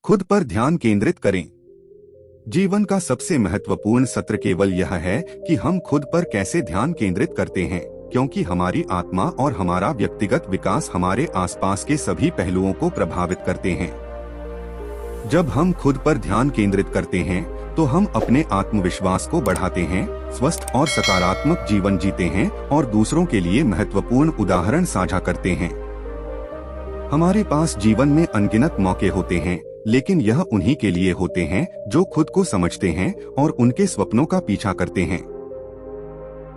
खुद पर ध्यान केंद्रित करें। जीवन का सबसे महत्वपूर्ण सत्र केवल यह है कि हम खुद पर कैसे ध्यान केंद्रित करते हैं, क्योंकि हमारी आत्मा और हमारा व्यक्तिगत विकास हमारे आसपास के सभी पहलुओं को प्रभावित करते हैं। जब हम खुद पर ध्यान केंद्रित करते हैं तो हम अपने आत्मविश्वास को बढ़ाते हैं, स्वस्थ और सकारात्मक जीवन जीते हैं और दूसरों के लिए महत्वपूर्ण उदाहरण साझा करते हैं। हमारे पास जीवन में अनगिनत मौके होते हैं, लेकिन यह उन्हीं के लिए होते हैं जो खुद को समझते हैं और उनके सपनों का पीछा करते हैं।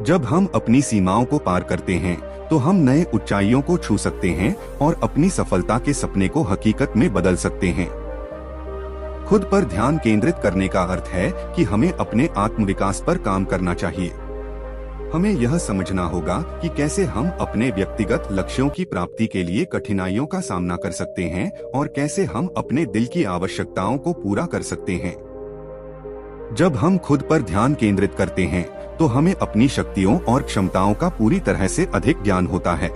जब हम अपनी सीमाओं को पार करते हैं तो हम नए ऊंचाइयों को छू सकते हैं और अपनी सफलता के सपने को हकीकत में बदल सकते हैं। खुद पर ध्यान केंद्रित करने का अर्थ है कि हमें अपने आत्मविकास पर काम करना चाहिए। हमें यह समझना होगा कि कैसे हम अपने व्यक्तिगत लक्ष्यों की प्राप्ति के लिए कठिनाइयों का सामना कर सकते हैं और कैसे हम अपने दिल की आवश्यकताओं को पूरा कर सकते हैं। जब हम खुद पर ध्यान केंद्रित करते हैं तो हमें अपनी शक्तियों और क्षमताओं का पूरी तरह से अधिक ज्ञान होता है।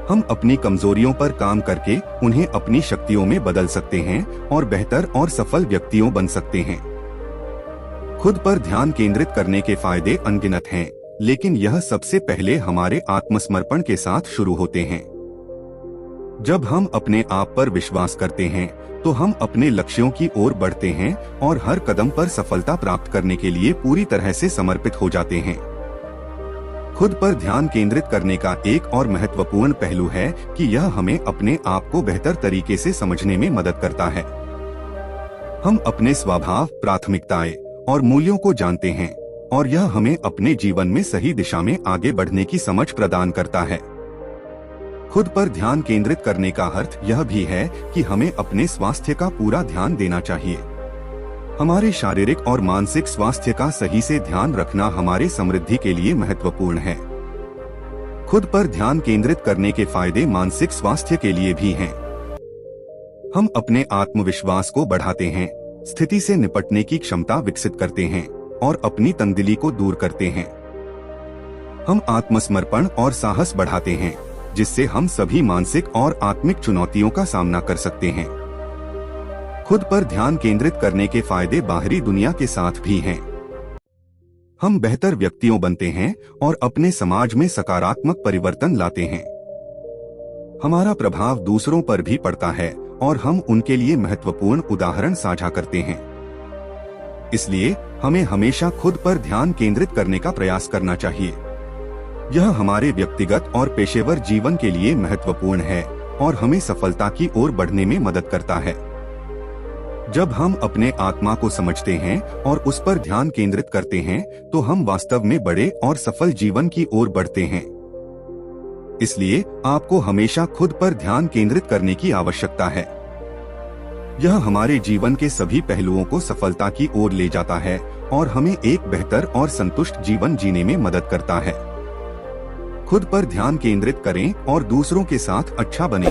हम अपनी कमजोरियों पर काम करके उन्हें अपनी शक्तियों में बदल सकते हैं और बेहतर और सफल व्यक्तियों बन सकते हैं। खुद पर ध्यान केंद्रित करने के फायदे अनगिनत हैं, लेकिन यह सबसे पहले हमारे आत्मसमर्पण के साथ शुरू होते हैं। जब हम अपने आप पर विश्वास करते हैं तो हम अपने लक्ष्यों की ओर बढ़ते हैं और हर कदम पर सफलता प्राप्त करने के लिए पूरी तरह से समर्पित हो जाते हैं। खुद पर ध्यान केंद्रित करने का एक और महत्वपूर्ण पहलू है कि यह हमें अपने आप को बेहतर तरीके से समझने में मदद करता है। हम अपने स्वभाव, प्राथमिकताएं और मूल्यों को जानते हैं और यह हमें अपने जीवन में सही दिशा में आगे बढ़ने की समझ प्रदान करता है। खुद पर ध्यान केंद्रित करने का अर्थ यह भी है कि हमें अपने स्वास्थ्य का पूरा ध्यान देना चाहिए। हमारे शारीरिक और मानसिक स्वास्थ्य का सही से ध्यान रखना हमारे समृद्धि के लिए महत्वपूर्ण है। खुद पर ध्यान केंद्रित करने के फायदे मानसिक स्वास्थ्य के लिए भी हैं। हम अपने आत्मविश्वास को बढ़ाते हैं, स्थिति से निपटने की क्षमता विकसित करते हैं और अपनी तंगदिली को दूर करते हैं। हम आत्मसमर्पण और साहस बढ़ाते हैं, जिससे हम सभी मानसिक और आत्मिक चुनौतियों का सामना कर सकते हैं। खुद पर ध्यान केंद्रित करने के फायदे बाहरी दुनिया के साथ भी हैं। हम बेहतर व्यक्तियों बनते हैं और अपने समाज में सकारात्मक परिवर्तन लाते हैं। हमारा प्रभाव दूसरों पर भी पड़ता है और हम उनके लिए महत्वपूर्ण उदाहरण साझा करते हैं। इसलिए हमें हमेशा खुद पर ध्यान केंद्रित करने का प्रयास करना चाहिए। यह हमारे व्यक्तिगत और पेशेवर जीवन के लिए महत्वपूर्ण है और हमें सफलता की ओर बढ़ने में मदद करता है। जब हम अपने आत्मा को समझते हैं और उस पर ध्यान केंद्रित करते हैं तो हम वास्तव में बड़े और सफल जीवन की ओर बढ़ते हैं। इसलिए आपको हमेशा खुद पर ध्यान केंद्रित करने की आवश्यकता है। यह हमारे जीवन के सभी पहलुओं को सफलता की ओर ले जाता है और हमें एक बेहतर और संतुष्ट जीवन जीने में मदद करता है। खुद पर ध्यान केंद्रित करें और दूसरों के साथ अच्छा बनें।